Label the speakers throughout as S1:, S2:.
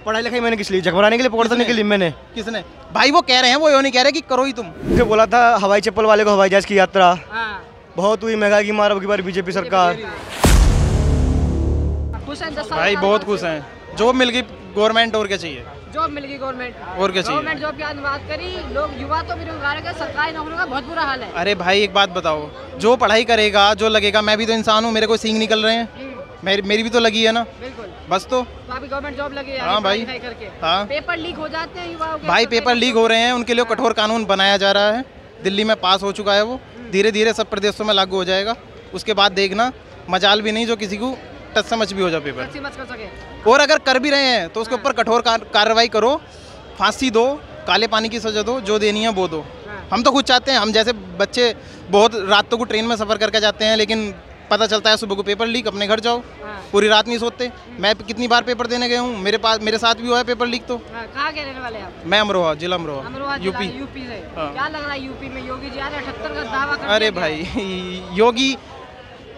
S1: पढ़ाई लिखाई मैंने किस लिए, झगड़ाने के लिए, पकड़ने के लिए मैंने।
S2: किसने? भाई वो कह रहे हैं, वो ये नहीं कह रहे कि करो ही तुम।
S1: मुझे बोला था हवाई चप्पल वाले को हवाई जहाज की यात्रा, बहुत हुई महंगाई की मार अब की बार बीजेपी सरकार।
S2: भाई बहुत खुश हैं, जॉब मिल गई गवर्नमेंट, और क्या चाहिए?
S3: जॉब मिल गई गवर्नमेंट,
S2: और क्या चाहिए?
S3: गवर्नमेंट जॉब की आज बात करी, लोग युवा तो बेरोजगार है, सरकारी नौकरियों का बहुत बुरा हाल है।
S2: अरे भाई एक बात बताओ, जो पढ़ाई करेगा, जो लगेगा, मैं भी तो इंसान हूँ, मेरे को सींग निकल रहे हैं, मेरी भी तो लगी है ना।
S3: बिल्कुल,
S2: बस तो
S3: अभी गवर्नमेंट जॉब लगी है।
S2: हाँ भाई,
S3: करके
S2: हाँ
S3: पेपर लीक हो जाते हैं युवाओं के।
S2: भाई पेपर लीक हो रहे हैं, उनके लिए कठोर कानून बनाया जा रहा है। दिल्ली में पास हो चुका है वो, धीरे धीरे सब प्रदेशों में लागू हो जाएगा। उसके बाद देखना, मजाल भी नहीं जो किसी को टच से मच भी हो जाए पेपर।
S3: कर सके।
S2: और अगर कर भी रहे हैं तो उसके ऊपर कठोर कार्रवाई करो, फांसी दो, काले पानी की सजा दो, जो देनी है वो दो। हम तो खुद चाहते हैं, हम जैसे बच्चे बहुत रातों को ट्रेन में सफ़र करके जाते हैं, लेकिन पता चलता है सुबह को पेपर लीक, अपने घर जाओ, पूरी रात नहीं सोते। मैं कितनी बार पेपर देने गया हूँ, मेरे साथ भी हुआ है पेपर लीक। तो
S3: कहाँ के रहने वाले हैं आप?
S2: मैं अमरोहा, जिला अमरोहा, यूपी
S3: से।
S2: हाँ।
S3: क्या लग रहा है यूपी में योगी जी आ रहे हैं, 78 का दावा कर?
S2: अरे भाई योगी,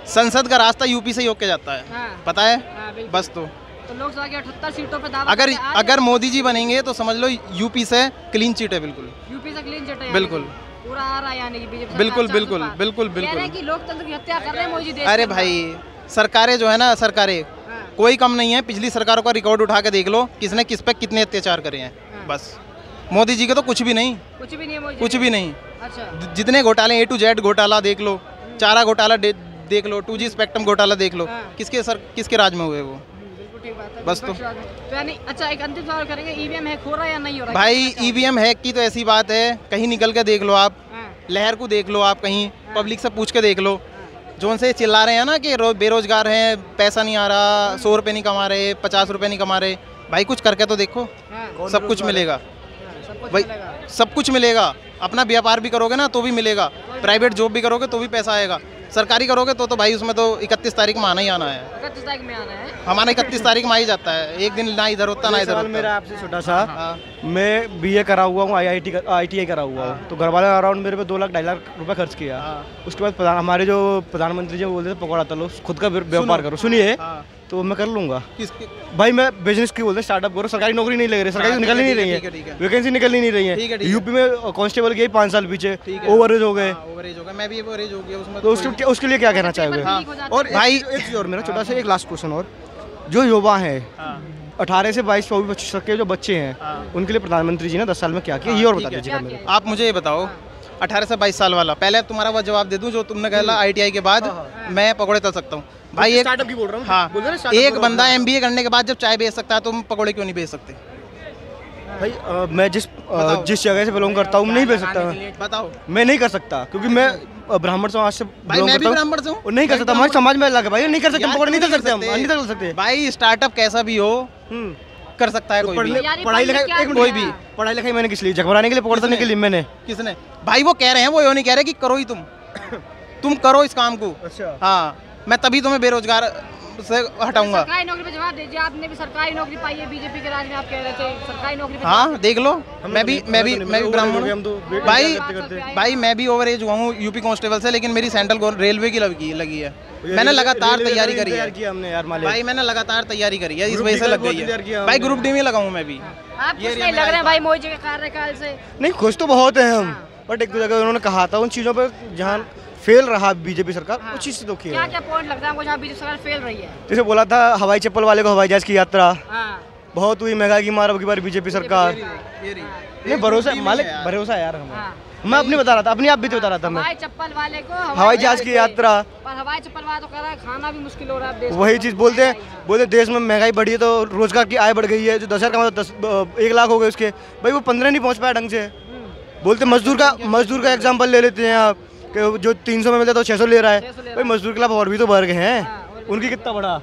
S2: संसद का रास्ता यूपी से ही होके जाता है।
S3: हाँ।
S2: पता है?
S3: हाँ,
S2: बस तो
S3: लोकसभा की 78 सीटों पे दावा
S2: अगर मोदी जी बनेंगे तो समझ लो यूपी से क्लीन चिट है। बिल्कुल
S3: यूपी से क्लीन चिट है,
S2: बिल्कुल
S3: पूरा आ रहा है, यानी कि बीजेपी
S2: बिल्कुल बिल्कुल बिल्कुल
S3: कह रहे हैं कि लोकतंत्र की हत्या कर रहे हैं मोदी जी।
S2: अरे भाई सरकारें जो है ना, सरकारें कोई कम नहीं है। पिछली सरकारों का रिकॉर्ड उठा के देख लो, किसने किस पे कितने अत्याचार करे हैं। बस मोदी जी के तो कुछ भी नहीं,
S3: कुछ भी नहीं है,
S2: कुछ भी नहीं।
S3: अच्छा,
S2: जितने घोटाले A to Z घोटाला देख लो, चारा घोटाला देख लो, 2G स्पेक्ट्रम घोटाला देख लो, किसके राज में हुए वो। बस तो
S3: यानी अच्छा, एक अंतिम सवाल करेंगे, ईवीएम हैक हो रहा है या नहीं हो रहा?
S2: भाई ईवीएम हैक की तो ऐसी बात है, कहीं निकल के देख लो आप, लहर को देख लो आप, कहीं पब्लिक से पूछ के देख लो। जो उनसे चिल्ला रहे हैं ना कि बेरोजगार हैं, पैसा नहीं आ रहा, 100 रुपये नहीं कमा रहे, 50 रुपये नहीं कमा रहे, भाई कुछ करके तो देखो, सब कुछ मिलेगा भाई, सब कुछ मिलेगा। अपना व्यापार भी करोगे ना तो भी मिलेगा, प्राइवेट जॉब भी करोगे तो भी पैसा आएगा, सरकारी करोगे तो भाई उसमें तो 31 तारीख में आना ही आना है।
S3: 31 तारीख में आना है
S2: हमारा, 31 तारीख में आ ही जाता है, एक दिन ना इधर होता ना इधर होता।
S1: मेरा आपसे छोटा सा, मैं BA करा हुआ हूँ, IITI करा हुआ हूँ, तो घर वाले अराउंड मेरे पे 2 लाख 2.5 लाख रुपए खर्च किया। उसके बाद हमारे जो प्रधानमंत्री जी बोलते थे पकौड़ा तलो, खुद का व्यापार करो, सुनिए, तो मैं कर लूंगा। भाई मैं बिजनेस की बोलते स्टार्टअप करो, सरकारी नौकरी नहीं लग रही, सरकारी निकल ही नहीं रही है, वैकेंसी निकल ही नहीं रही है। यूपी में कांस्टेबल गई 5 साल पीछे, ओवरेज हो गए, मैं भी ओवरेज हो गया उसमें। तो उसके लिए क्या कहना चाहोगे? और भाई एक और मेरा छोटा सा एक लास्ट क्वेश्चन, और जो युवा हैं 18 से 22 24 तक के जो बच्चे हैं, उनके लिए प्रधानमंत्री जी ने 10 साल में क्या किया, ये और बता दीजिएगा।
S2: आप मुझे ये बताओ, 18 से 22 साल वाला, पहले तुम्हारा वो जवाब दे दूं जो तुमने कहा ITI के बाद मैं पकौड़े तल सकता हूँ। भाई एक
S1: स्टार्टअप की बोल रहा हूँ।
S2: हाँ, एक बंदा MBA करने के बाद जब चाय बेच सकता है, तुम पकौड़े क्यों नहीं बेच सकते?
S1: भाई मैं जिस जगह से बिलोंग करता हूँ नहीं बेच सकता।
S2: बताओ।
S1: मैं नहीं कर सकता, क्योंकि मैं ब्राह्मण समाज से
S2: भाई मैं भी ब्राह्मण से हूँ,
S1: नहीं कर सकता, हमारे समाज में अलग है भाई, नहीं कर सकते, पकौड़े नहीं कर सकते, हम नहीं कर सकते
S2: भाई। स्टार्टअप कैसा भी हो कर सकता है कोई भी।
S1: पढ़ाई लिखाई कोई भी, पढ़ाई लिखाई मैंने किस लिए, झगड़ाने के लिए, पकड़ने के लिए मैंने।
S2: किसने? भाई वो कह रहे हैं, वो ये नहीं कह रहे कि करो ही तुम करो इस काम को।
S1: अच्छा
S2: हाँ, मैं तभी तुम्हें बेरोजगार से हटाऊंगा।
S3: सरकारी नौकरी पे जवाब दीजिए, आपने भी सरकारी नौकरी पाई है बीजेपी के राज में, आप कह रहे थे सरकारी नौकरी पे।
S2: हाँ देख लो, मैं भी ब्राह्मण हूँ भाई, मैं भी ओवर एज हुआ हूँ यूपी कांस्टेबल से, लेकिन मेरी सेंट्रल रेलवे की लगी है। मैंने लगातार तैयारी करी है भाई, मैंने लगातार तैयारी करी है, इस वजह से लग गई है भाई। ग्रुप D में लगा हूँ मैं भी।
S3: आप कुछ नहीं लग रहे हैं भाई मोदी जी के कार्यकाल से?
S1: नहीं, खुश तो बहुत है हम, बट एक दो जगह उन्होंने कहा था उन चीज़ों पर जहाँ फेल रहा बीजेपी सरकार, उस चीज़ से दुखी है।
S3: क्या पॉइंट लगता है आपको जहाँ बीजेपी सरकार फेल रही है?
S1: जैसे बोला था हवाई चप्पल वाले को हवाई जहाज की यात्रा, बहुत हुई महंगाई की मार अब की बार बीजेपी सरकार। नहीं, भरोसा मालिक, भरोसा यार हमें। मैं अपनी बता रहा था, अपनी आप भी तो बता रहा था मैं।
S3: हवाई चप्पल वाले को
S1: हवाई जहाज की यात्रा,
S3: पर हवाई चप्पल वाला तो कह रहा है खाना भी मुश्किल हो रहा है देश।
S1: वही चीज़ बोलते देश में महंगाई बढ़ी है तो रोजगार की आय बढ़ गई है, जो 10,000 कमाता 1 लाख हो गए उसके, भाई वो 15 नहीं पहुँच पाया ढंग से। बोलते मजदूर का एग्जाम्पल ले लेते हैं आप, जो 300 में मिलता है तो 600 ले रहा है। भाई मजदूर के खिलाफ और भी तो वर्ग हैं, उनकी कितना बड़ा,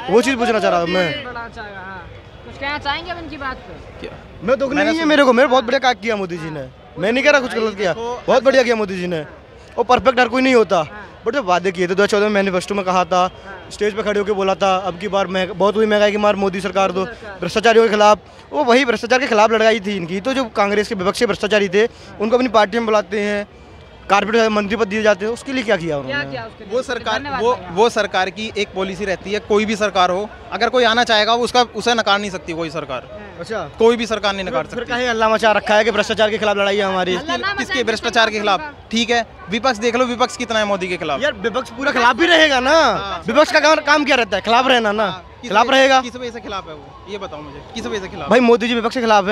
S1: वो चीज़ पूछना चाह रहा हूँ मैं।
S3: कुछ कहना चाहेंगे उनकी बात पे?
S1: मैं दुख नहीं है मेरे को, मेरे बहुत बढ़िया काम किया मोदी जी ने, मैं नहीं कह रहा कुछ गलत किया, बहुत बढ़िया किया मोदी जी ने। और परफेक्ट हर कोई नहीं होता, बट जो वादे किए थे 2014 में मैनिफेस्टो में कहा था, स्टेज पे खड़े होकर बोला था अब की बार बहुत हुई महंगाई की मार मोदी सरकार दो, भ्रष्टाचारियों के खिलाफ, वो वही भ्रष्टाचार के खिलाफ लड़ाई थी इनकी। तो जो कांग्रेस के विपक्षी भ्रष्टाचारी थे उनको अपनी पार्टी में बुलाते हैं, कारपोरेट मंत्री पद दिए जाते हैं, उसके लिए क्या किया
S3: क्या
S1: उन्होंने?
S3: किया उसके लिए?
S2: वो सरकार
S3: धन्यवाद भैया।
S2: वो सरकार की एक पॉलिसी रहती है, कोई भी सरकार हो, अगर कोई आना चाहेगा उसका उसे नकार नहीं सकती कोई सरकार,
S1: अच्छा,
S2: कोई भी सरकार नहीं नकार
S1: फिर
S2: सकती।
S1: कहीं अल्लाह मचा रखा है कि भ्रष्टाचार के खिलाफ लड़ाई है हमारी।
S3: अल्लाह ना
S2: किसके
S3: मचाए
S2: भ्रष्टाचार के खिलाफ? ठीक है, विपक्ष देख लो, विपक्ष कितना है मोदी के खिलाफ।
S1: यार विपक्ष पूरा खिलाफ भी रहेगा ना, विपक्ष का काम क्या रहता है? खिलाफ रहना ना, खिलाफ रहेगा।
S2: किस वजह से खिलाफ है वो, ये बताओ मुझे, किस वजह से खिलाफ?
S1: भाई मोदी जी विपक्ष के खिलाफ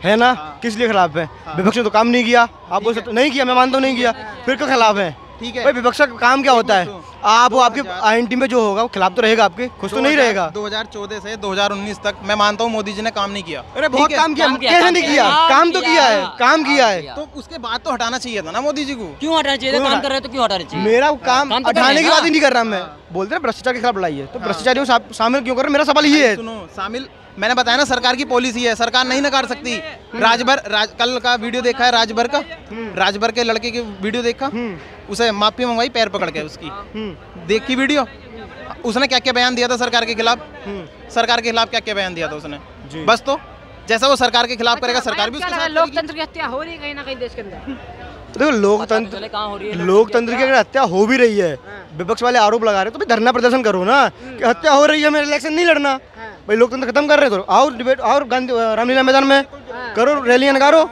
S1: है ना? किस लिए खिलाफ है? विपक्ष ने तो काम नहीं किया, आप बोल सकते नहीं किया, मैं मानता हूँ नहीं किया, फिर क्यों खिलाफ है?
S2: ठीक है,
S1: भाई विपक्ष का काम क्या होता है? आप वो आपके आईएनटी में जो होगा वो खिलाफ तो रहेगा, आपके खुश तो नहीं रहेगा।
S2: 2014 से 2019 तक मैं मानता हूँ मोदी जी ने काम नहीं किया।
S1: अरे बहुत
S2: ठीक है,
S1: काम किया, कैसे नहीं किया? काम तो किया है, काम किया है।
S2: तो उसके बाद तो हटाना चाहिए था ना मोदी जी को।
S4: क्यों हटाना चाहिए? काम कर रहे तो क्यों हटाना चाहिए?
S1: मेरा काम
S4: काम तो
S1: हटाने की
S4: करेगा।
S1: बात ही नहीं कर रहा मैं, बोलते हैं भ्रष्टाचार के खिलाफ लड़ाई है, तो भ्रष्टाचारियों को शामिल क्यों कर रहे? मेरा सवाल ये है।
S2: सुनो, शामिल मैंने बताया ना, सरकार की पॉलिसी है, सरकार नहीं नकार सकती। कल का वीडियो देखा है राजभर का, राजभर के लड़के की वीडियो देखा, उसे माफी मंगवाई पैर पकड़ के उसकी, देख की वीडियो, उसने क्या क्या बयान दिया था सरकार के खिलाफ, सरकार के खिलाफ क्या क्या बयान दिया था उसने। बस तो जैसा वो सरकार के खिलाफ करेगा, सरकार भी
S3: क्या
S2: उसके
S3: लगा,
S2: साथ
S3: लोकतंत्र की हत्या हो रही है कहीं ना कहीं देश के अंदर?
S1: देखो लोकतंत्र,
S4: कहाँ हो रही है?
S1: लोकतंत्र की अगर हत्या हो भी रही है, विपक्ष वाले आरोप लगा रहे हैं, तो भाई धरना प्रदर्शन करो ना कि हत्या हो रही है, मेरे इलेक्शन नहीं लड़ना। भाई लोकतंत्र खत्म कर रहे हो तो आओ डिबेट, और गांधी रामलीला मैदान में करो, रैलियां निकालो।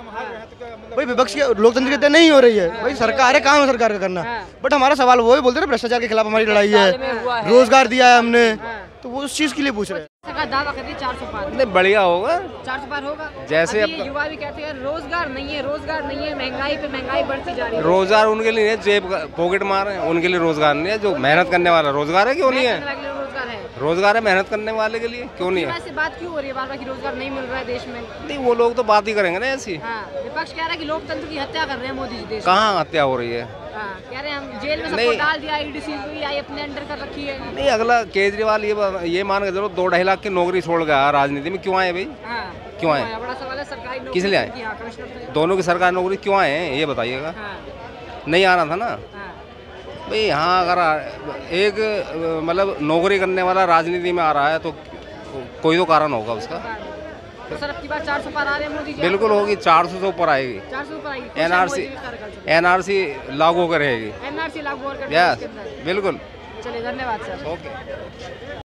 S1: भाई विपक्ष की लोकतंत्र की हत्या नहीं हो रही है, भाई सरकार है, काम है सरकार का करना। बट हमारा सवाल वो है, बोलते हैं भ्रष्टाचार के खिलाफ हमारी लड़ाई है, रोजगार दिया है हमने, तो वो उस चीज के लिए पूछ रहे हैं।
S3: सरकार दावा करती है 400 पार,
S5: नहीं बढ़िया होगा
S3: 400 पार होगा।
S5: जैसे
S3: अभी युवा भी कहते हैं रोजगार नहीं है, रोजगार नहीं है, महंगाई पे महंगाई बढ़ती जा रही है।
S5: रोजगार उनके लिए नहीं है, जेब पॉकेट मार रहे हैं, उनके लिए रोजगार नहीं है। जो मेहनत करने वाला रोजगार है, क्यों नहीं है?
S3: रोजगार है,
S5: रोजगार है मेहनत करने वाले के लिए, क्यों नहीं है?
S3: वैसे बात क्यों हो रही है बार बार कि रोजगार नहीं मिल रहा है देश में?
S5: नहीं वो लोग तो बात ही करेंगे ना ऐसी।
S3: हाँ, विपक्ष कह रहा है कि लोकतंत्र की हत्या कर रहे हैं मोदी जी देश में।
S5: कहाँ हत्या हो रही है?
S3: हाँ, कह रहे हैं हम जेल में सबको
S5: नहीं।
S3: डाल दिया, ईडीसी भी आई अपने अंडर कर रखी है।
S5: नहीं अगला केजरीवाल ये मान के चलो 2-2.5 लाख की नौकरी छोड़ गया राजनीति में, क्यों आए भाई?
S3: हाँ,
S5: क्यों आए?
S3: बड़ा सवाल है, सरकारी नौकरी
S5: किस लिए आए?
S3: की, हाँ, कमिश्नर थे।
S5: दोनों की सरकारी नौकरी क्यों आए हैं ये बताइएगा।
S3: हाँ,
S5: नहीं आना था ना
S3: हाँ,
S5: भाई। यहाँ अगर एक मतलब नौकरी करने वाला राजनीति में आ रहा है तो कोई तो कारण होगा उसका।
S3: तो सर अब की बार 400 पार आ रहे हैं मोदी जी?
S5: बिल्कुल होगी, 400 से ऊपर आएगी।
S3: 400 पर आएगी।
S5: एनआरसी लागू होकर रहेगी।
S3: एनआरसी लागू और कर
S5: यस बिल्कुल।
S3: चलिए, धन्यवाद सर।
S5: ओके।